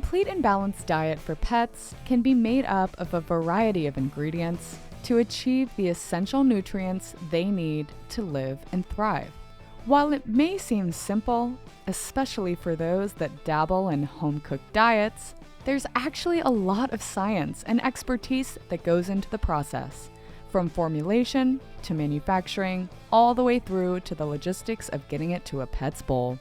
complete and balanced diet for pets can be made up of a variety of ingredients to achieve the essential nutrients they need to live and thrive. While it may seem simple, especially for those that dabble in home-cooked diets, there's actually a lot of science and expertise that goes into the process, from formulation to manufacturing, all the way through to the logistics of getting it to a pet's bowl.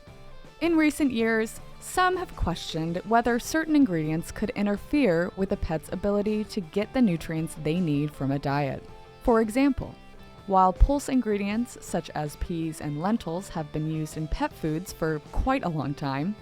In recent years, some have questioned whether certain ingredients could interfere with a pet's ability to get the nutrients they need from a diet. For example, while pulse ingredients such as peas and lentils have been used in pet foods for quite a long time,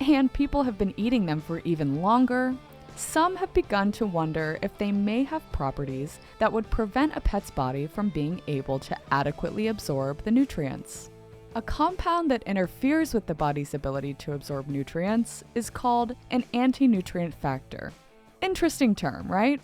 and people have been eating them for even longer, some have begun to wonder if they may have properties that would prevent a pet's body from being able to adequately absorb the nutrients. A compound that interferes with the body's ability to absorb nutrients is called an anti-nutrient factor. Interesting term, right?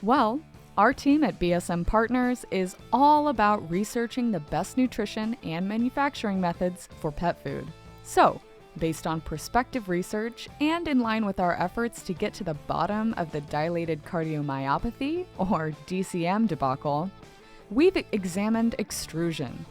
Well, our team at BSM Partners is all about researching the best nutrition and manufacturing methods for pet food. So, based on prospective research and in line with our efforts to get to the bottom of the dilated cardiomyopathy, or DCM debacle, we've examined extrusion,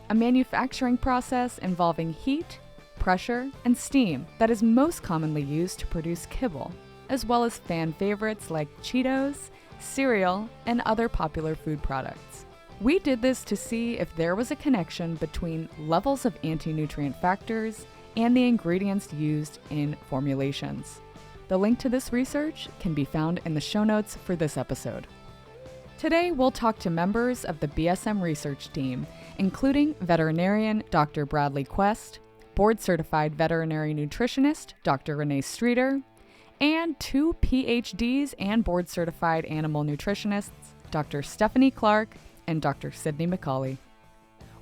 a manufacturing process involving heat, pressure, and steam that is most commonly used to produce kibble, as well as fan favorites like Cheetos, cereal, and other popular food products. We did this to see if there was a connection between levels of anti-nutrient factors and the ingredients used in formulations. The link to this research can be found in the show notes for this episode. Today, we'll talk to members of the BSM research team, including veterinarian Dr. Bradley Quest, board-certified veterinary nutritionist Dr. Renee Streeter, and 2 PhDs and board-certified animal nutritionists, Dr. Stephanie Clark and Dr. Sydney McCauley.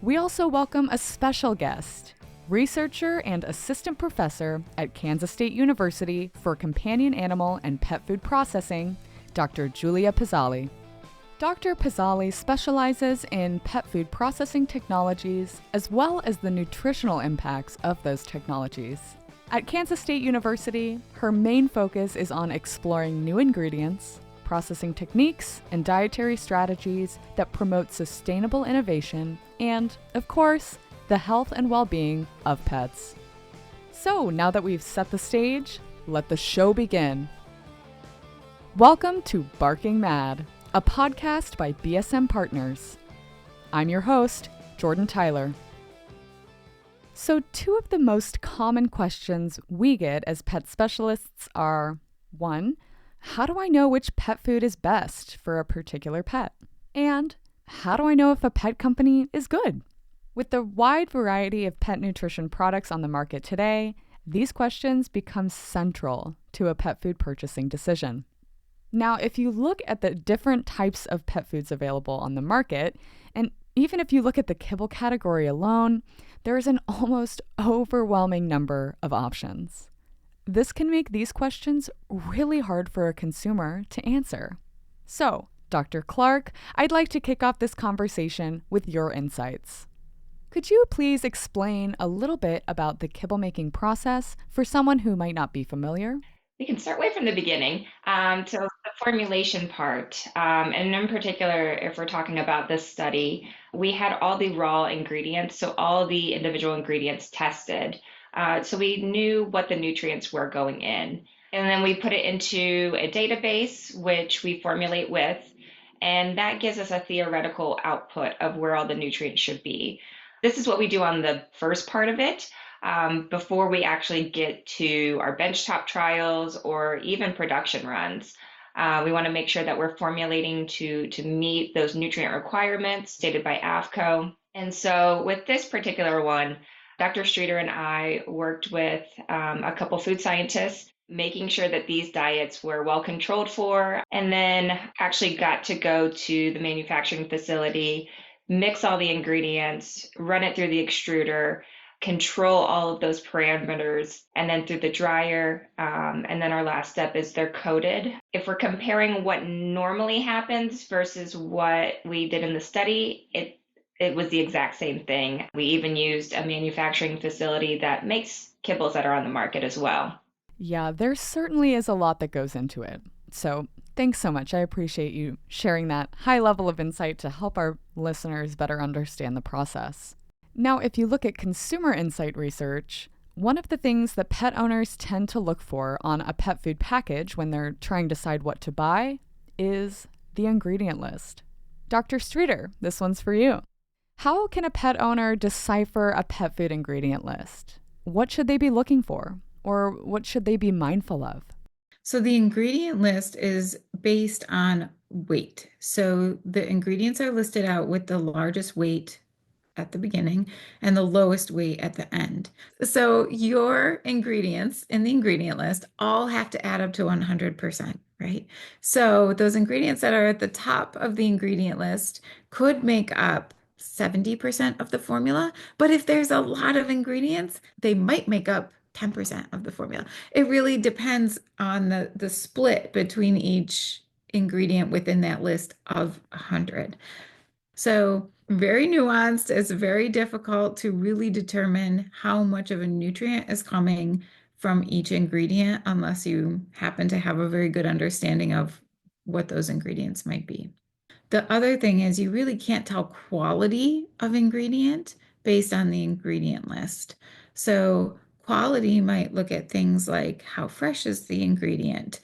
We also welcome a special guest, researcher and assistant professor at Kansas State University for companion animal and pet food processing, Dr. Julia Pezzali. Dr. Pezzali specializes in pet food processing technologies as well as the nutritional impacts of those technologies. At Kansas State University, her main focus is on exploring new ingredients, processing techniques, and dietary strategies that promote sustainable innovation and, of course, the health and well-being of pets. So, now that we've set the stage, let the show begin. Welcome to Barking Mad, a podcast by BSM Partners. I'm your host, Jordan Tyler. So 2 of the most common questions we get as pet specialists are, 1, how do I know which pet food is best for a particular pet? And how do I know if a pet company is good? With the wide variety of pet nutrition products on the market today, these questions become central to a pet food purchasing decision. Now, if you look at the different types of pet foods available on the market, and even if you look at the kibble category alone, there is an almost overwhelming number of options. This can make these questions really hard for a consumer to answer. So, Dr. Clark, I'd like to kick off this conversation with your insights. Could you please explain a little bit about the kibble-making process for someone who might not be familiar? We can start way from the beginning. So the formulation part, and in particular, if we're talking about this study, we had all the raw ingredients, so all the individual ingredients tested. So we knew what the nutrients were going in. And then we put it into a database, which we formulate with, and that gives us a theoretical output of where all the nutrients should be. This is what we do on the first part of it. Before we actually get to our benchtop trials or even production runs. We want to make sure that we're formulating to meet those nutrient requirements stated by AFCO. And so with this particular one, Dr. Streeter and I worked with a couple food scientists, making sure that these diets were well controlled for, and then actually got to go to the manufacturing facility, mix all the ingredients, run it through the extruder, control all of those parameters, and then through the dryer. And then our last step is they're coated. If we're comparing what normally happens versus what we did in the study, it was the exact same thing. We even used a manufacturing facility that makes kibbles that are on the market as well. Yeah, there certainly is a lot that goes into it. So, thanks so much. I appreciate you sharing that high level of insight to help our listeners better understand the process. Now, if you look at consumer insight research, one of the things that pet owners tend to look for on a pet food package when they're trying to decide what to buy is the ingredient list. Dr. Streeter, this one's for you. How can a pet owner decipher a pet food ingredient list? What should they be looking for? Or what should they be mindful of? So the ingredient list is based on weight. So the ingredients are listed out with the largest weight at the beginning and the lowest weight at the end. So your ingredients in the ingredient list all have to add up to 100%, right? So those ingredients that are at the top of the ingredient list could make up 70% of the formula, but if there's a lot of ingredients, they might make up 10% of the formula. It really depends on the split between each ingredient within that list of 100. So very nuanced. It's very difficult to really determine how much of a nutrient is coming from each ingredient unless you happen to have a very good understanding of what those ingredients might be. The other thing is you really can't tell quality of ingredient based on the ingredient list. So quality might look at things like how fresh is the ingredient?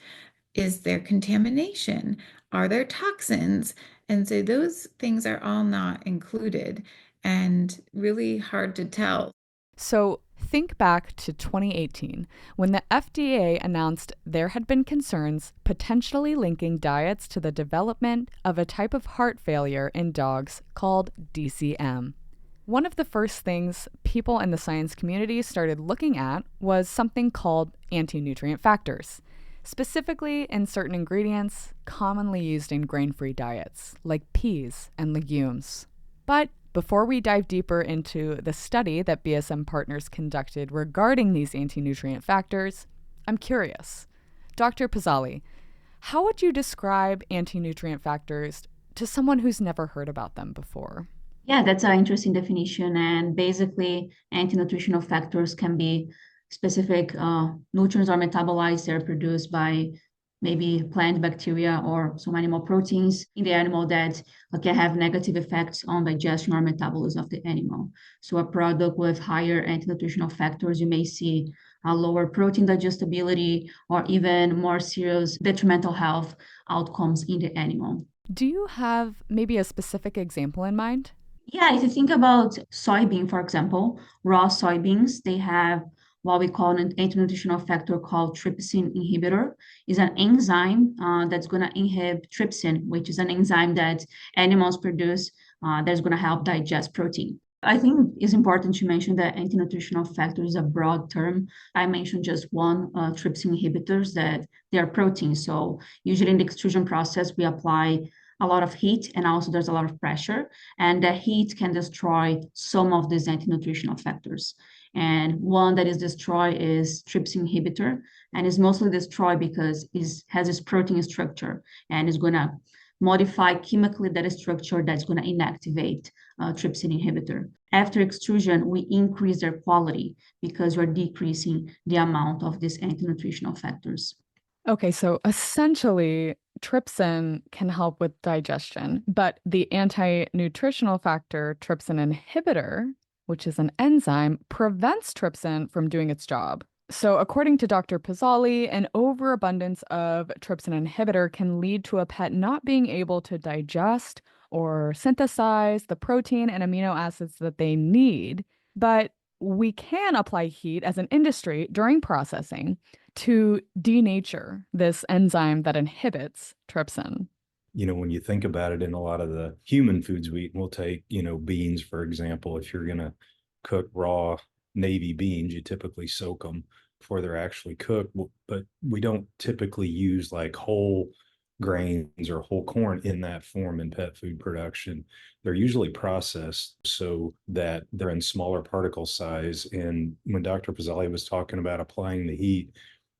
Is there contamination? Are there toxins? And so those things are all not included and really hard to tell. So, think back to 2018 when the FDA announced there had been concerns potentially linking diets to the development of a type of heart failure in dogs called DCM. One of the first things people in the science community started looking at was something called anti-nutrient factors, specifically in certain ingredients commonly used in grain-free diets, like peas and legumes. But before we dive deeper into the study that BSM Partners conducted regarding these anti-nutrient factors, I'm curious. Dr. Pezzali, how would you describe anti-nutrient factors to someone who's never heard about them before? Yeah, that's an interesting definition. And basically, anti-nutritional factors can be specific nutrients are metabolized, they're produced by maybe plant bacteria or some animal proteins in the animal that can have negative effects on digestion or metabolism of the animal. So a product with higher anti-nutritional factors, you may see a lower protein digestibility or even more serious detrimental health outcomes in the animal. Do you have maybe a specific example in mind? Yeah, if you think about soybean, for example, raw soybeans, they have what we call an anti-nutritional factor called trypsin inhibitor. Is an enzyme that's going to inhibit trypsin, which is an enzyme that animals produce that's going to help digest protein. I think it's important to mention that anti-nutritional factor is a broad term. I mentioned just one trypsin inhibitors that they are proteins. So usually in the extrusion process, we apply a lot of heat and also there's a lot of pressure, and the heat can destroy some of these anti-nutritional factors. And one that is destroyed is trypsin inhibitor, and is mostly destroyed because it has this protein structure and is going to modify chemically that structure that's going to inactivate trypsin inhibitor. After extrusion, we increase their quality because we're decreasing the amount of these anti-nutritional factors. Okay, so essentially, trypsin can help with digestion, but the anti-nutritional factor trypsin inhibitor, which is an enzyme, prevents trypsin from doing its job. So, according to Dr. Pezzali, an overabundance of trypsin inhibitor can lead to a pet not being able to digest or synthesize the protein and amino acids that they need. But we can apply heat as an industry during processing to denature this enzyme that inhibits trypsin. When you think about it, in a lot of the human foods we eat, we'll take, beans, for example. If you're going to cook raw navy beans, you typically soak them before they're actually cooked. But we don't typically use like whole grains or whole corn in that form in pet food production. They're usually processed so that they're in smaller particle size. And when Dr. Pezzali was talking about applying the heat,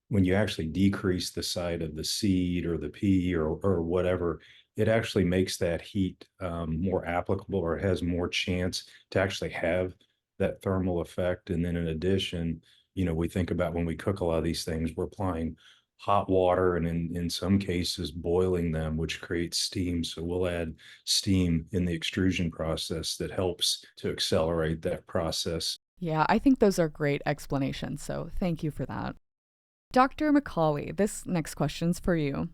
when you actually decrease the size of the seed or the pea or whatever, it actually makes that heat more applicable, or has more chance to actually have that thermal effect. And then in addition, we think about when we cook a lot of these things, we're applying hot water and in some cases boiling them, which creates steam. So we'll add steam in the extrusion process that helps to accelerate that process. Yeah, I think those are great explanations, so thank you for that. Dr. McCauley, this next question's for you.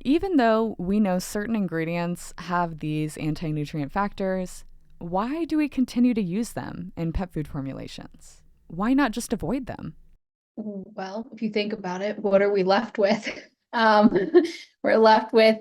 Even though we know certain ingredients have these anti-nutrient factors, why do we continue to use them in pet food formulations? Why not just avoid them? Well, if you think about it, what are we left with? We're left with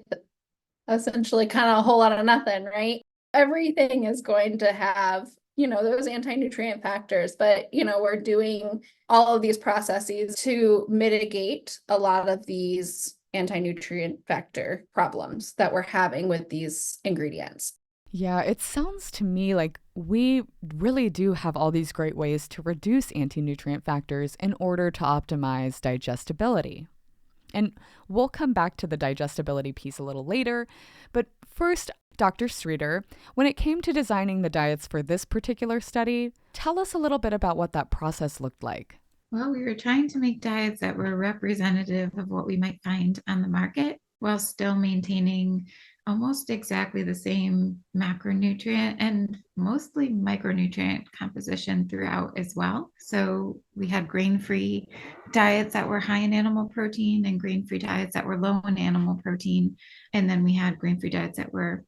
essentially kind of a whole lot of nothing, right? Everything is going to have, those anti-nutrient factors, but, we're doing all of these processes to mitigate a lot of these anti-nutrient factor problems that we're having with these ingredients. Yeah, it sounds to me like we really do have all these great ways to reduce anti-nutrient factors in order to optimize digestibility. And we'll come back to the digestibility piece a little later, but first, Dr. Streeter, when it came to designing the diets for this particular study, tell us a little bit about what that process looked like. Well, we were trying to make diets that were representative of what we might find on the market while still maintaining almost exactly the same macronutrient and mostly micronutrient composition throughout as well. So we had grain-free diets that were high in animal protein and grain-free diets that were low in animal protein. And then we had grain-free diets that were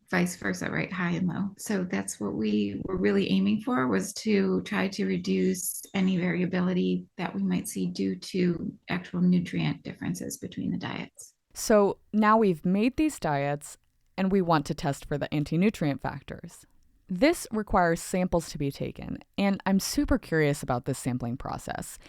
vice versa, right? High and low. So that's what we were really aiming for, was to try to reduce any variability that we might see due to actual nutrient differences between the diets. So now we've made these diets and we want to test for the anti-nutrient factors. This requires samples to be taken, and I'm super curious about this sampling process.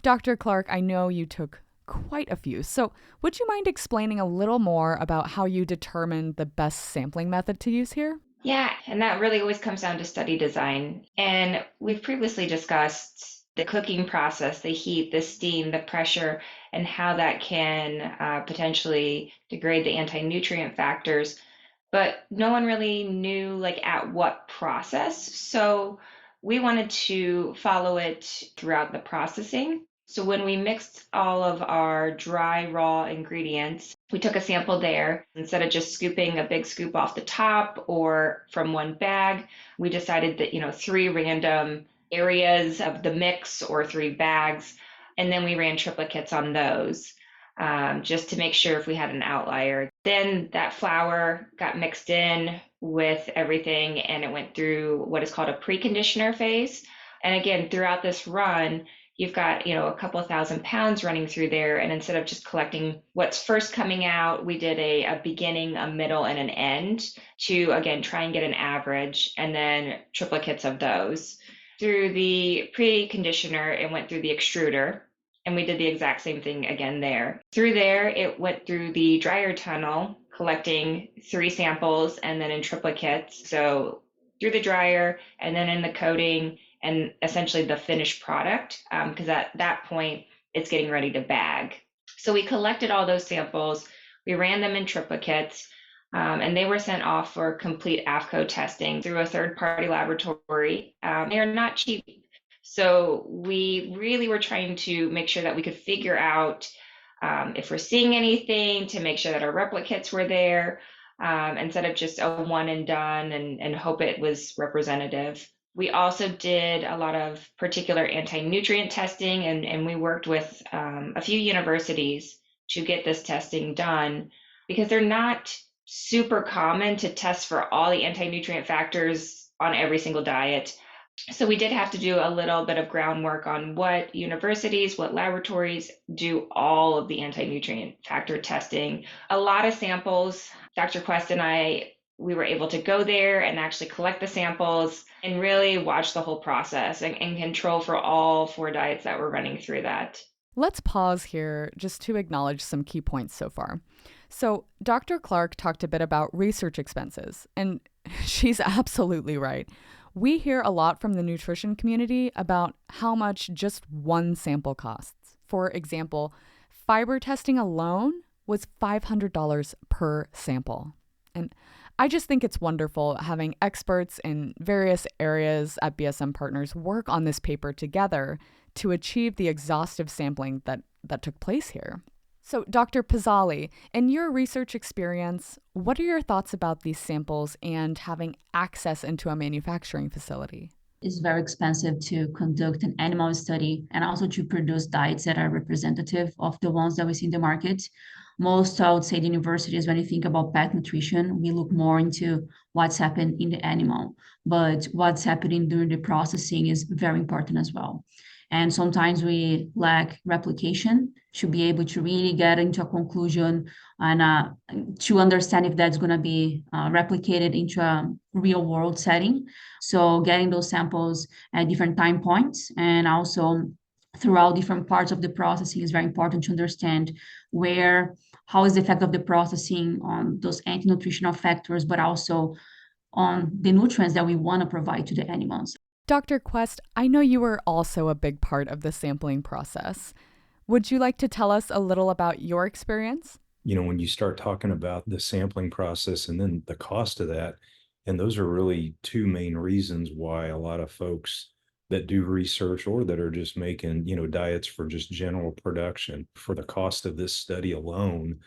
Dr. Clark, I know you took quite a few, so would you mind explaining a little more about how you determined the best sampling method to use here? Yeah, and that really always comes down to study design. And we've previously discussed the cooking process, the heat, the steam, the pressure, and how that can potentially degrade the anti-nutrient factors. But no one really knew at what process. So we wanted to follow it throughout the processing. So when we mixed all of our dry, raw ingredients, we took a sample there. Instead of just scooping a big scoop off the top or from one bag, we decided that, 3 random areas of the mix or 3 bags, and then we ran triplicates on those just to make sure if we had an outlier. Then that flour got mixed in with everything and it went through what is called a preconditioner phase. And again, throughout this run, you've got, a couple of 1,000 pounds running through there. And instead of just collecting what's first coming out, we did a beginning, a middle, and an end to, again, try and get an average, and then triplicates of those. Through the preconditioner, it went through the extruder, and we did the exact same thing again there. Through there, it went through the dryer tunnel, collecting 3 samples, and then in triplicates. So through the dryer, and then in the coating, and essentially the finished product, because at that point, it's getting ready to bag. So we collected all those samples, we ran them in triplicates, and they were sent off for complete AFCO testing through a third-party laboratory. They are not cheap. So we really were trying to make sure that we could figure out if we're seeing anything, to make sure that our replicates were there, instead of just a one and done and hope it was representative. We also did a lot of particular anti-nutrient testing, and we worked with a few universities to get this testing done, because they're not super common to test for all the anti-nutrient factors on every single diet. So we did have to do a little bit of groundwork on what universities, what laboratories do all of the anti-nutrient factor testing. A lot of samples. Dr. Quest and I, we were able to go there and actually collect the samples and really watch the whole process and control for all 4 diets that were running through that. Let's pause here just to acknowledge some key points so far. So Dr. Clark talked a bit about research expenses, and she's absolutely right. We hear a lot from the nutrition community about how much just one sample costs. For example, fiber testing alone was $500 per sample. And I just think it's wonderful having experts in various areas at BSM Partners work on this paper together to achieve the exhaustive sampling that took place here. So, Dr. Pezzali, in your research experience, what are your thoughts about these samples and having access into a manufacturing facility? It's very expensive to conduct an animal study and also to produce diets that are representative of the ones that we see in the market. Most, I would say, the universities, when you think about pet nutrition, we look more into what's happened in the animal, but what's happening during the processing is very important as well. And sometimes we lack replication to be able to really get into a conclusion and to understand if that's going to be replicated into a real world setting. So getting those samples at different time points and also throughout different parts of the processing is very important to understand how is the effect of the processing on those anti-nutritional factors, but also on the nutrients that we want to provide to the animals. Dr. Quest, I know you were also a big part of the sampling process. Would you like to tell us a little about your experience? When you start talking about the sampling process and then the cost of that, and those are really two main reasons why a lot of folks that do research or that are just making, diets for just general production, for the cost of this study alone,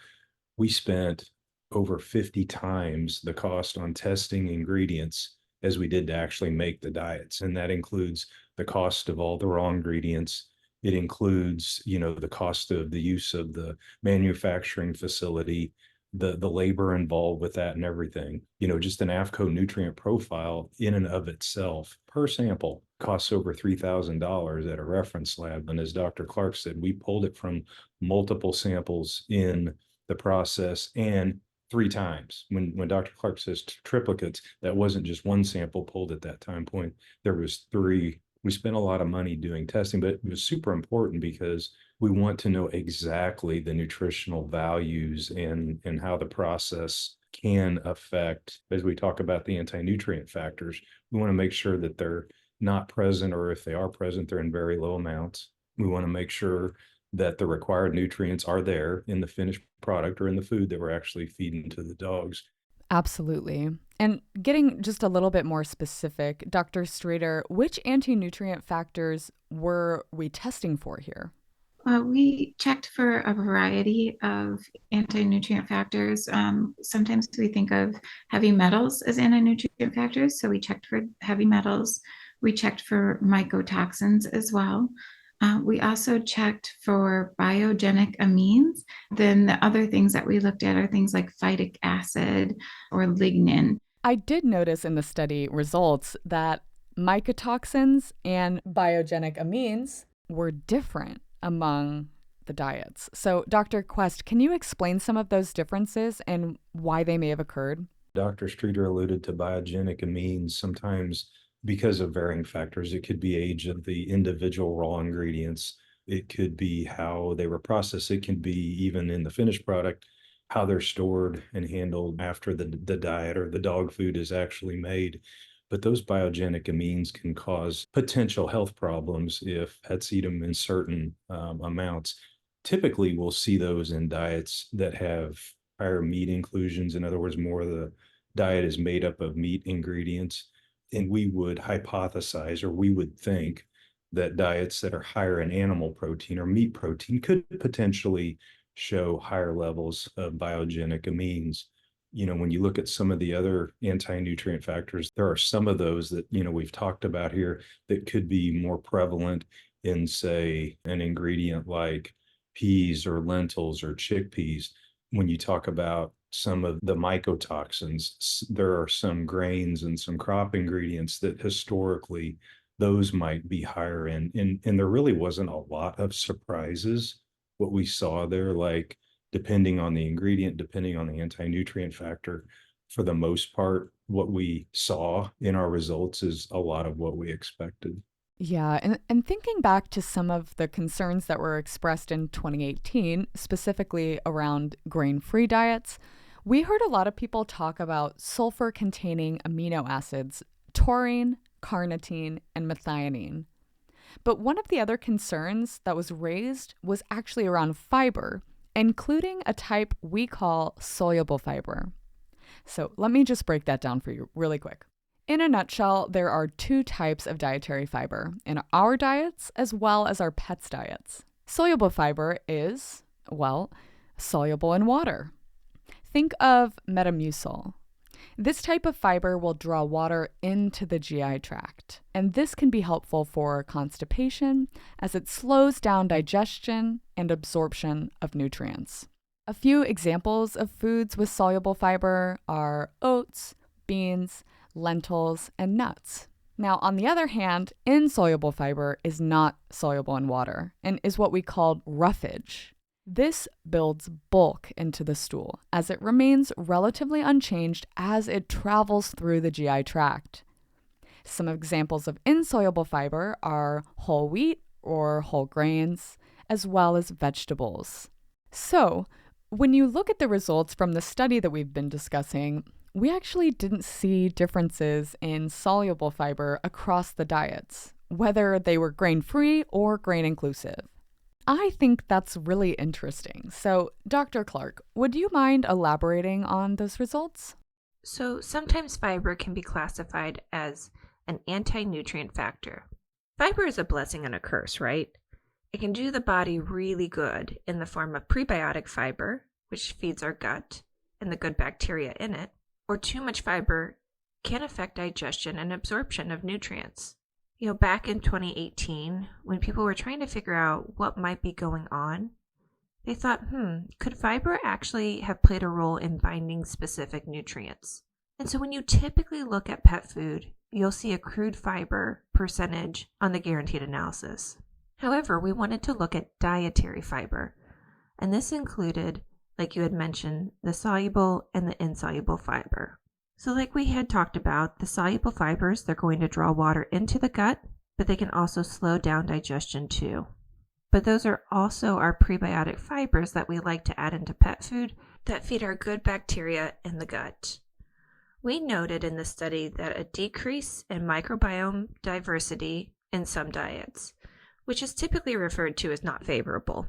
we spent over 50 times the cost on testing ingredients as we did to actually make the diets. And that includes the cost of all the raw ingredients. It includes, the cost of the use of the manufacturing facility, the labor involved with that and everything. Just an AFCO nutrient profile in and of itself per sample costs over $3,000 at a reference lab. And as Dr. Clark said, we pulled it from multiple samples in the process and 3 times. When Dr. Clark says triplicates, that wasn't just one sample pulled at that time point. There was 3. We spent a lot of money doing testing, but it was super important because we want to know exactly the nutritional values and how the process can affect, as we talk about the anti-nutrient factors, we want to make sure that they're not present, or if they are present, they're in very low amounts. We want to make sure that the required nutrients are there in the finished product or in the food that we're actually feeding to the dogs. Absolutely. And getting just a little bit more specific, Dr. Streeter, which anti-nutrient factors were we testing for here? We checked for a variety of anti-nutrient factors. Sometimes we think of heavy metals as anti-nutrient factors, so we checked for heavy metals. We checked for mycotoxins as well. We also checked for biogenic amines. Then the other things that we looked at are things like phytic acid or lignin. I did notice in the study results that mycotoxins and biogenic amines were different among the diets. So, Dr. Quest, can you explain some of those differences and why they may have occurred? Dr. Streeter alluded to biogenic amines. Sometimes because of varying factors, it could be age of the individual raw ingredients. It could be how they were processed. It can be even in the finished product, how they're stored and handled after the diet or the dog food is actually made. But those biogenic amines can cause potential health problems if pets eat them in certain amounts. Typically, we'll see those in diets that have higher meat inclusions. In other words, more of the diet is made up of meat ingredients. And we would hypothesize, or we would think, that diets that are higher in animal protein or meat protein could potentially show higher levels of biogenic amines. When you look at some of the other anti-nutrient factors, there are some of those that, we've talked about here that could be more prevalent in, say, an ingredient like peas or lentils or chickpeas. When you talk about some of the mycotoxins, there are some grains and some crop ingredients that historically those might be higher in. And there really wasn't a lot of surprises. What we saw there, like depending on the ingredient, depending on the anti-nutrient factor, for the most part, what we saw in our results is a lot of what we expected. Yeah, and thinking back to some of the concerns that were expressed in 2018, specifically around grain-free diets, we heard a lot of people talk about sulfur-containing amino acids, taurine, carnitine, and methionine. But one of the other concerns that was raised was actually around fiber, including a type we call soluble fiber. So let me just break that down for you really quick. In a nutshell, there are two types of dietary fiber in our diets as well as our pets' diets. Soluble fiber is, well, soluble in water. Think of Metamucil. This type of fiber will draw water into the GI tract, and this can be helpful for constipation as it slows down digestion and absorption of nutrients. A few examples of foods with soluble fiber are oats, beans, lentils, and nuts. Now, on the other hand, insoluble fiber is not soluble in water and is what we call roughage. This builds bulk into the stool as it remains relatively unchanged as it travels through the GI tract. Some examples of insoluble fiber are whole wheat or whole grains, as well as vegetables. So, when you look at the results from the study that we've been discussing, we actually didn't see differences in soluble fiber across the diets, whether they were grain-free or grain-inclusive. I think that's really interesting. So, Dr. Clark, would you mind elaborating on those results? So, sometimes fiber can be classified as an anti-nutrient factor. Fiber is a blessing and a curse, right? It can do the body really good in the form of prebiotic fiber, which feeds our gut and the good bacteria in it, or too much fiber can affect digestion and absorption of nutrients. Back in 2018, when people were trying to figure out what might be going on, they thought, could fiber actually have played a role in binding specific nutrients? And so when you typically look at pet food, you'll see a crude fiber percentage on the guaranteed analysis. However, we wanted to look at dietary fiber, and this included, like you had mentioned, the soluble and the insoluble fiber. So like we had talked about, the soluble fibers, they're going to draw water into the gut, but they can also slow down digestion too. But those are also our prebiotic fibers that we like to add into pet food that feed our good bacteria in the gut. We noted in the study that a decrease in microbiome diversity in some diets, which is typically referred to as not favorable.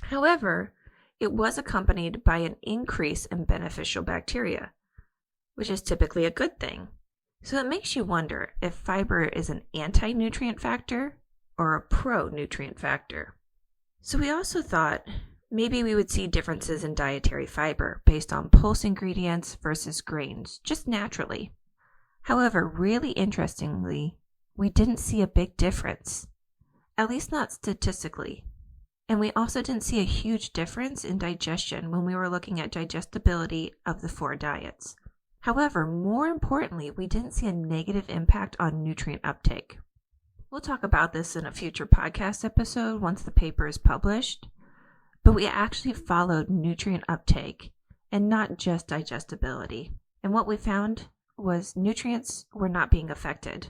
However, it was accompanied by an increase in beneficial bacteria, which is typically a good thing. So it makes you wonder if fiber is an anti-nutrient factor or a pro-nutrient factor. So we also thought maybe we would see differences in dietary fiber based on pulse ingredients versus grains, just naturally. However, really interestingly, we didn't see a big difference, at least not statistically. And we also didn't see a huge difference in digestion when we were looking at digestibility of the 4 diets. However, more importantly, we didn't see a negative impact on nutrient uptake. We'll talk about this in a future podcast episode once the paper is published, but we actually followed nutrient uptake and not just digestibility. And what we found was nutrients were not being affected.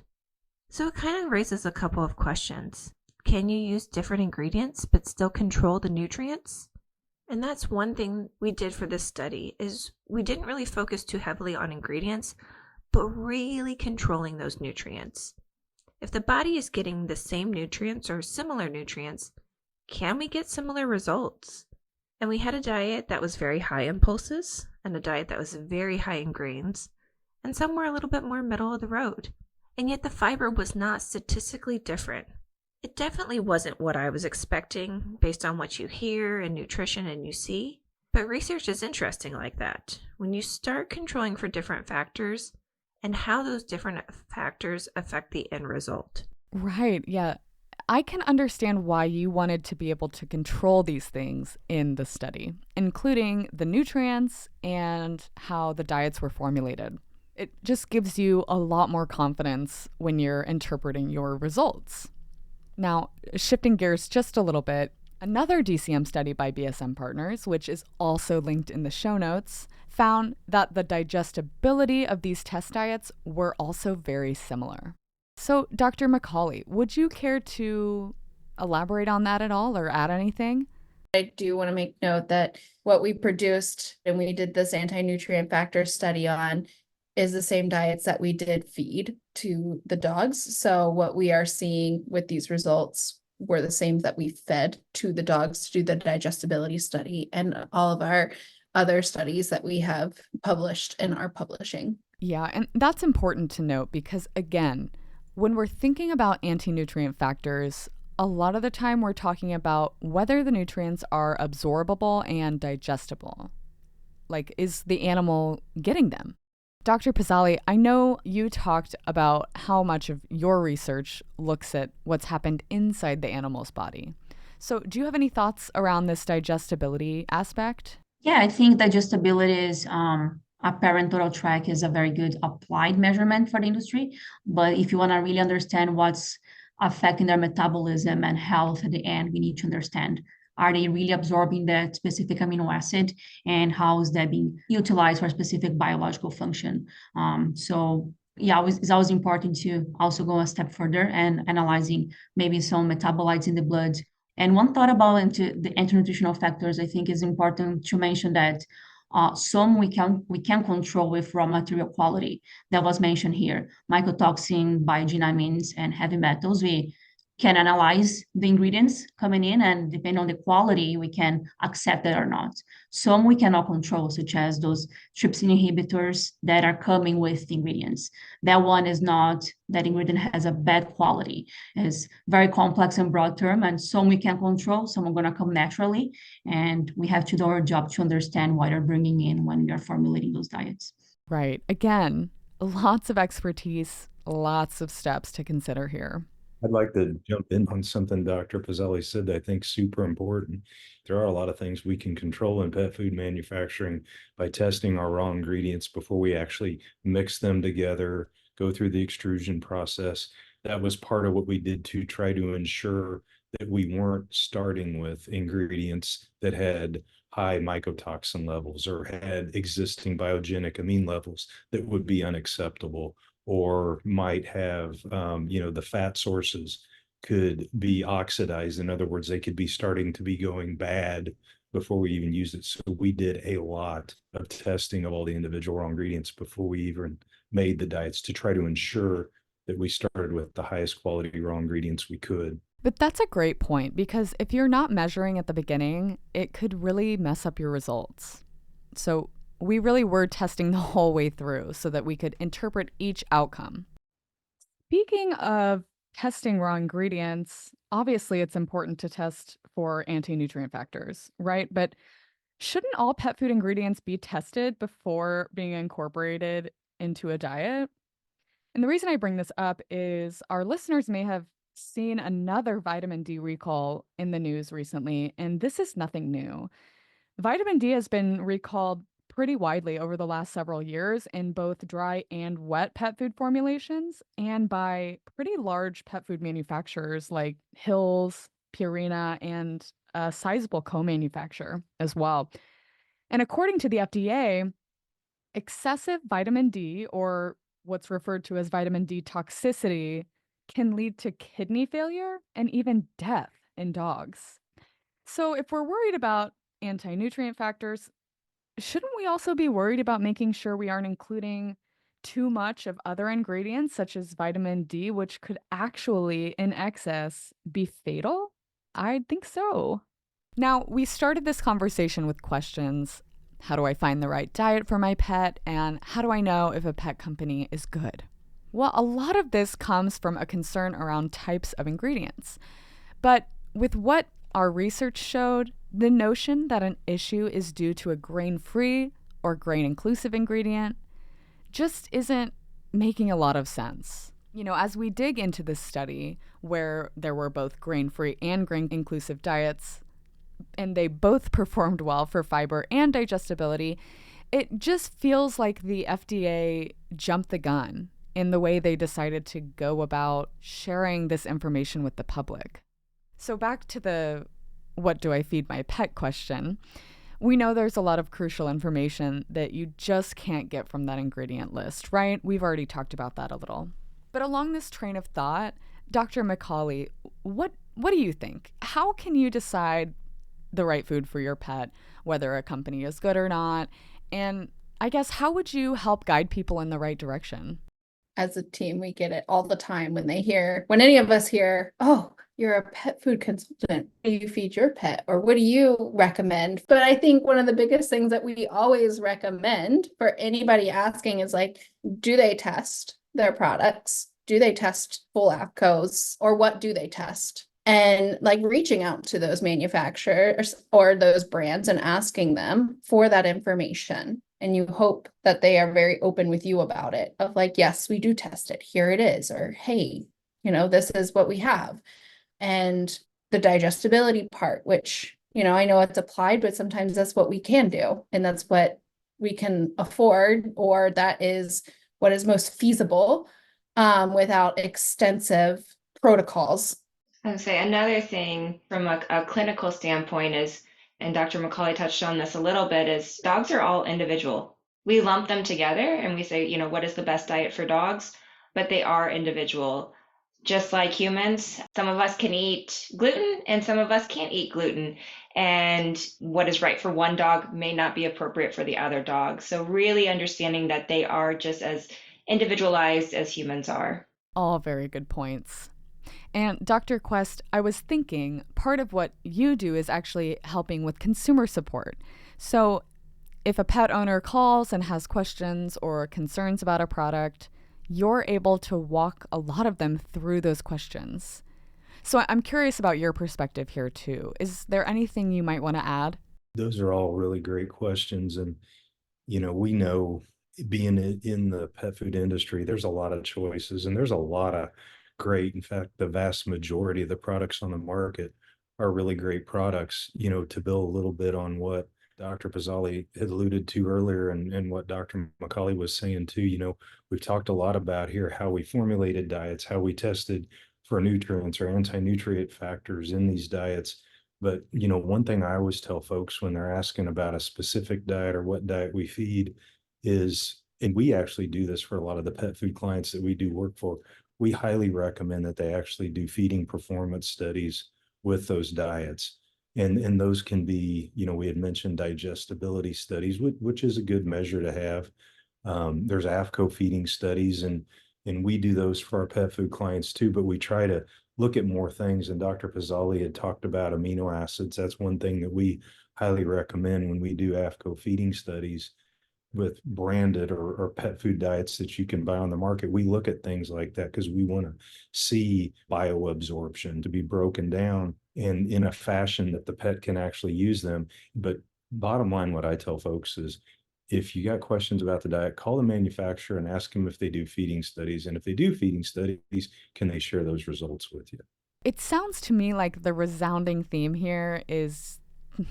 So it kind of raises a couple of questions. Can you use different ingredients but still control the nutrients? And that's one thing we did for this study, is we didn't really focus too heavily on ingredients, but really controlling those nutrients. If the body is getting the same nutrients or similar nutrients, can we get similar results? And we had a diet that was very high in pulses and a diet that was very high in grains, and some were a little bit more middle of the road. And yet the fiber was not statistically different. It definitely wasn't what I was expecting based on what you hear in nutrition and you see, but research is interesting like that. When you start controlling for different factors and how those different factors affect the end result. Right, yeah. I can understand why you wanted to be able to control these things in the study, including the nutrients and how the diets were formulated. It just gives you a lot more confidence when you're interpreting your results. Now, shifting gears just a little bit, another DCM study by BSM Partners, which is also linked in the show notes, found that the digestibility of these test diets were also very similar. So, Dr. McCauley, would you care to elaborate on that at all or add anything? I do want to make note that what we produced and we did this anti-nutrient factor study on is the same diets that we did feed to the dogs. So what we are seeing with these results were the same that we fed to the dogs to do the digestibility study. And all of our other studies that we have published in our publishing. Yeah, and that's important to note because, again, when we're thinking about anti-nutrient factors, a lot of the time we're talking about whether the nutrients are absorbable and digestible. Like, is the animal getting them? Dr. Pezzali, I know you talked about how much of your research looks at what's happened inside the animal's body. So, do you have any thoughts around this digestibility aspect? Yeah, I think digestibility is a parent total track is a very good applied measurement for the industry. But if you want to really understand what's affecting their metabolism and health at the end, we need to understand, are they really absorbing that specific amino acid, and how is that being utilized for a specific biological function? So yeah, it's always important to also go a step further and analyzing maybe some metabolites in the blood. And one thought about into the anti-nutritional factors, I think is important to mention that some we can control with raw material quality that was mentioned here. Mycotoxin, Biogenic, Amines, and heavy metals. We can analyze the ingredients coming in, and depending on the quality, we can accept it or not. Some we cannot control, such as those trypsin inhibitors that are coming with the ingredients. That one is not, that ingredient has a bad quality. It's very complex and broad term, and some we can control, some are gonna come naturally, and we have to do our job to understand what they're bringing in when we are formulating those diets. Right. Again, lots of expertise, lots of steps to consider here. I'd like to jump in on something Dr. Pezzali said that I think super important. There are a lot of things we can control in pet food manufacturing by testing our raw ingredients before we actually mix them together, go through the extrusion process. That was part of what we did to try to ensure that we weren't starting with ingredients that had high mycotoxin levels or had existing biogenic amine levels that would be unacceptable, or might have, the fat sources could be oxidized. In other words, they could be starting to be going bad before we even used it. So we did a lot of testing of all the individual raw ingredients before we even made the diets to try to ensure that we started with the highest quality raw ingredients we could. But that's a great point because if you're not measuring at the beginning, it could really mess up your results. So we really were testing the whole way through so that we could interpret each outcome. Speaking of testing raw ingredients, obviously it's important to test for anti-nutrient factors, right? But shouldn't all pet food ingredients be tested before being incorporated into a diet? And the reason I bring this up is our listeners may have seen another vitamin D recall in the news recently, and this is nothing new. Vitamin D has been recalled pretty widely over the last several years in both dry and wet pet food formulations and by pretty large pet food manufacturers like Hills, Purina, and a sizable co-manufacturer as well. And according to the FDA, excessive vitamin D, or what's referred to as vitamin D toxicity, can lead to kidney failure and even death in dogs. So if we're worried about anti-nutrient factors, shouldn't we also be worried about making sure we aren't including too much of other ingredients such as vitamin D, which could actually, in excess, be fatal? I think so. Now, we started this conversation with questions. How do I find the right diet for my pet? And how do I know if a pet company is good? Well, a lot of this comes from a concern around types of ingredients. But with what our research showed, the notion that an issue is due to a grain-free or grain-inclusive ingredient just isn't making a lot of sense. As we dig into this study, where there were both grain-free and grain-inclusive diets, and they both performed well for fiber and digestibility, it just feels like the FDA jumped the gun in the way they decided to go about sharing this information with the public. So back to the what do I feed my pet question. We know there's a lot of crucial information that you just can't get from that ingredient list, right? We've already talked about that a little. But along this train of thought, Dr. McCauley, what do you think? How can you decide the right food for your pet, whether a company is good or not? And I guess how would you help guide people in the right direction? as a team, we get it all the time when when any of us hear, oh, you're a pet food consultant. What do you feed your pet? Or what do you recommend? But I think one of the biggest things that we always recommend for anybody asking is like, do they test their products? Do they test full AFCOs? Or what do they test? And like reaching out to those manufacturers or those brands and asking them for that information. And you hope that they are very open with you about it, of like, yes, we do test it. Here it is. Or, hey, this is what we have. And the digestibility part, which, I know it's applied, but sometimes that's what we can do. And that's what we can afford, or that is what is most feasible without extensive protocols. I would say another thing from a clinical standpoint is, and Dr. McCauley touched on this a little bit, is dogs are all individual. We lump them together and we say, what is the best diet for dogs? But they are individual. Just like humans, some of us can eat gluten and some of us can't eat gluten. And what is right for one dog may not be appropriate for the other dog. So really understanding that they are just as individualized as humans are. All very good points. And Dr. Quest, I was thinking part of what you do is actually helping with consumer support. So if a pet owner calls and has questions or concerns about a product, you're able to walk a lot of them through those questions. So I'm curious about your perspective here too. Is there anything you might want to add? Those are all really great questions. And, we know being in the pet food industry, there's a lot of choices and there's a lot of great, in fact, the vast majority of the products on the market are really great products. To build a little bit on what Dr. Pezzali had alluded to earlier and what Dr. McCauley was saying too, we've talked a lot about here how we formulated diets, how we tested for nutrients or anti-nutrient factors in these diets. But, one thing I always tell folks when they're asking about a specific diet or what diet we feed is, and we actually do this for a lot of the pet food clients that we do work for, we highly recommend that they actually do feeding performance studies with those diets. And those can be, we had mentioned digestibility studies, which is a good measure to have. There's AFCO feeding studies, and we do those for our pet food clients too, but we try to look at more things. And Dr. Pezzali had talked about amino acids. That's one thing that we highly recommend when we do AFCO feeding studies with branded or pet food diets that you can buy on the market. We look at things like that because we want to see bioabsorption to be broken down and in a fashion that the pet can actually use them. But bottom line, what I tell folks is, if you got questions about the diet, call the manufacturer and ask them if they do feeding studies. And if they do feeding studies, can they share those results with you? It sounds to me like the resounding theme here is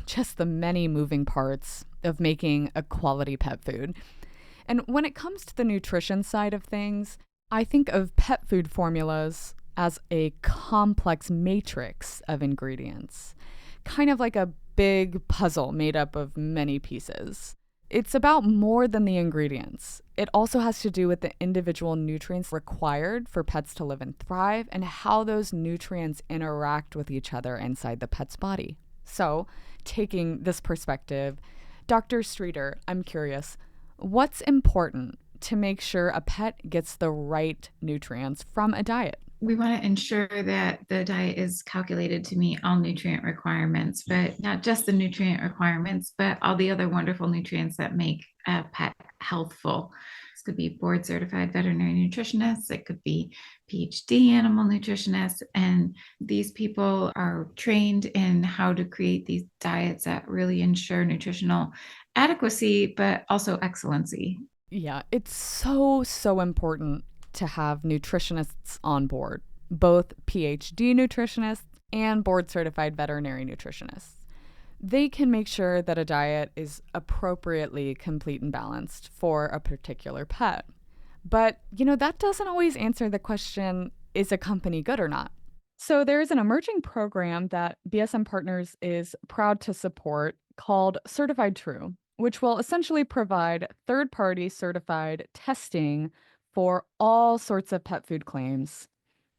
just the many moving parts of making a quality pet food. And when it comes to the nutrition side of things, I think of pet food formulas as a complex matrix of ingredients, kind of like a big puzzle made up of many pieces. It's about more than the ingredients. It also has to do with the individual nutrients required for pets to live and thrive and how those nutrients interact with each other inside the pet's body. So, taking this perspective, Dr. Streeter, I'm curious, what's important to make sure a pet gets the right nutrients from a diet? We want to ensure that the diet is calculated to meet all nutrient requirements, but not just the nutrient requirements, but all the other wonderful nutrients that make a pet healthful. This could be board certified veterinary nutritionists. It could be PhD animal nutritionists. And these people are trained in how to create these diets that really ensure nutritional adequacy, but also excellency. Yeah, it's so important to have nutritionists on board, both PhD nutritionists and board certified veterinary nutritionists. They can make sure that a diet is appropriately complete and balanced for a particular pet. But, that doesn't always answer the question, is a company good or not? So there is an emerging program that BSM Partners is proud to support called Certified True, which will essentially provide third-party certified testing for all sorts of pet food claims.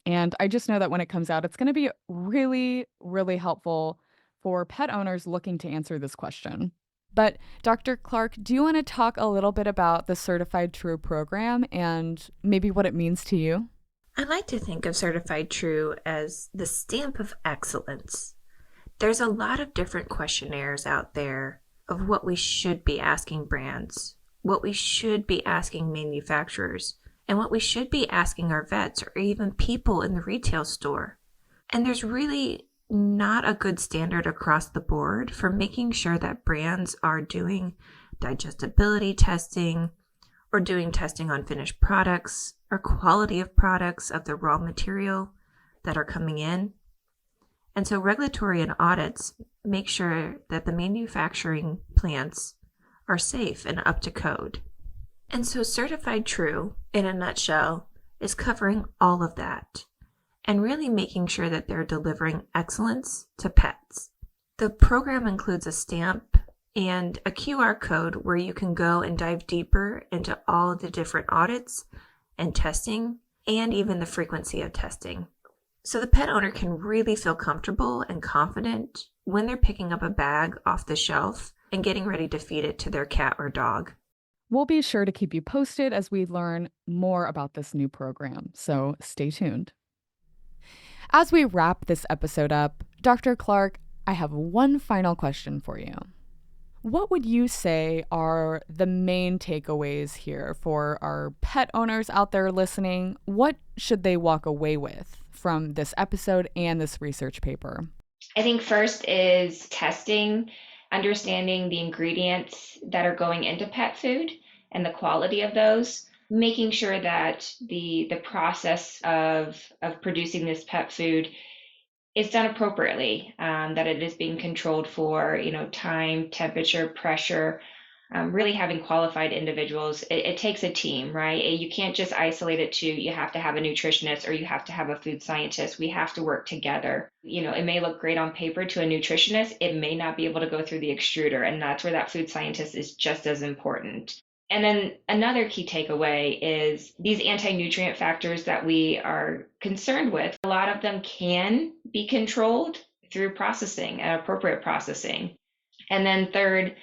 And I just know that when it comes out, it's going to be really, really helpful for pet owners looking to answer this question. But Dr. Clark, do you want to talk a little bit about the Certified True program and maybe what it means to you? I like to think of Certified True as the stamp of excellence. There's a lot of different questionnaires out there of what we should be asking brands, what we should be asking manufacturers, and what we should be asking our vets or even people in the retail store. And there's really not a good standard across the board for making sure that brands are doing digestibility testing or doing testing on finished products or quality of products of the raw material that are coming in. And so regulatory and audits make sure that the manufacturing plants are safe and up to code. And so Certified True, in a nutshell, is covering all of that and really making sure that they're delivering excellence to pets. The program includes a stamp and a QR code where you can go and dive deeper into all of the different audits and testing and even the frequency of testing. So the pet owner can really feel comfortable and confident when they're picking up a bag off the shelf and getting ready to feed it to their cat or dog. We'll be sure to keep you posted as we learn more about this new program, so stay tuned. As we wrap this episode up, Dr. Clark, I have one final question for you. What would you say are the main takeaways here for our pet owners out there listening? What should they walk away with from this episode and this research paper? I think first is testing, understanding the ingredients that are going into pet food and the quality of those, making sure that the process of producing this pet food is done appropriately, that it is being controlled for, time, temperature, pressure, really having qualified individuals. It takes a team, right? You can't just isolate it to, you have to have a nutritionist or you have to have a food scientist. We have to work together. It may look great on paper to a nutritionist. It may not be able to go through the extruder. And that's where that food scientist is just as important. And then another key takeaway is these anti-nutrient factors that we are concerned with. A lot of them can be controlled through processing and appropriate processing. And then third,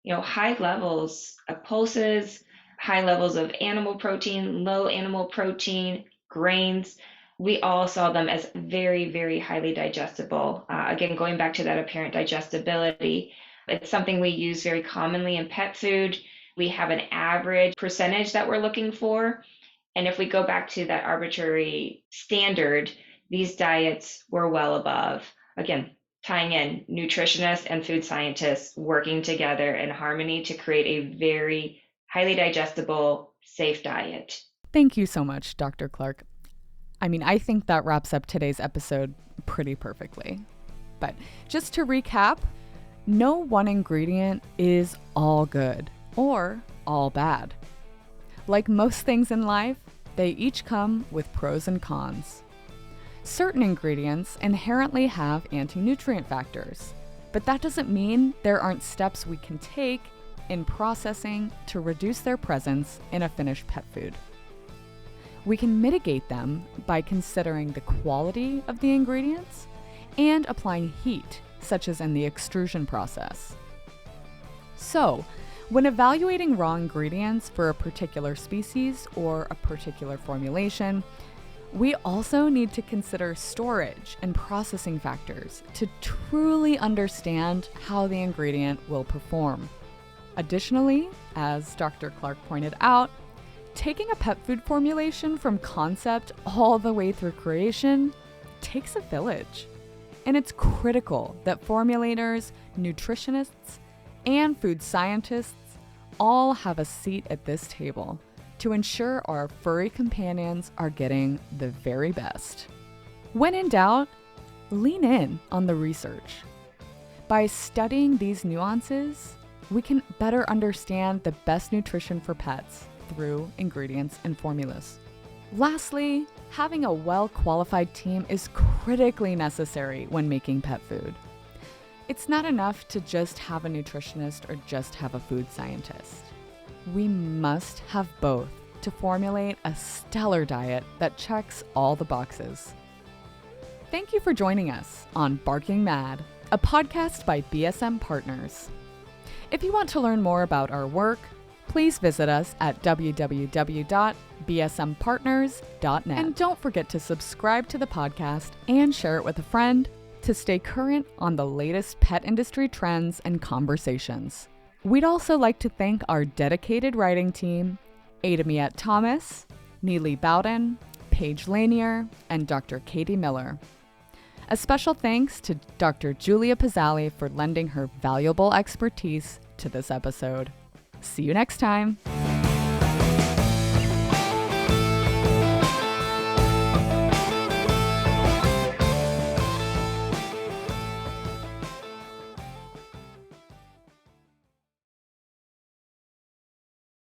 high levels of pulses, high levels of animal protein, low animal protein, grains, we all saw them as very, very highly digestible. Again, going back to that apparent digestibility, it's something we use very commonly in pet food. We have an average percentage that we're looking for. And if we go back to that arbitrary standard, these diets were well above. Again, tying in nutritionists and food scientists working together in harmony to create a very highly digestible, safe diet. Thank you so much, Dr. Clark. I think that wraps up today's episode pretty perfectly. But just to recap, no one ingredient is all good or all bad. Like most things in life, they each come with pros and cons. Certain ingredients inherently have anti-nutrient factors, but that doesn't mean there aren't steps we can take in processing to reduce their presence in a finished pet food. We can mitigate them by considering the quality of the ingredients and applying heat, such as in the extrusion process. So, when evaluating raw ingredients for a particular species or a particular formulation, we also need to consider storage and processing factors to truly understand how the ingredient will perform. Additionally, as Dr. Clark pointed out, taking a pet food formulation from concept all the way through creation takes a village. And it's critical that formulators, nutritionists, and food scientists all have a seat at this table to ensure our furry companions are getting the very best. When in doubt, lean in on the research. By studying these nuances, we can better understand the best nutrition for pets through ingredients and formulas. Lastly, having a well-qualified team is critically necessary when making pet food. It's not enough to just have a nutritionist or just have a food scientist. We must have both to formulate a stellar diet that checks all the boxes. Thank you for joining us on Barking Mad, a podcast by BSM Partners. If you want to learn more about our work, please visit us at www.bsmpartners.net. And don't forget to subscribe to the podcast and share it with a friend to stay current on the latest pet industry trends and conversations. We'd also like to thank our dedicated writing team, Ada Miette Thomas, Neely Bowden, Paige Lanier, and Dr. Katie Miller. A special thanks to Dr. Julia Pezzali for lending her valuable expertise to this episode. See you next time.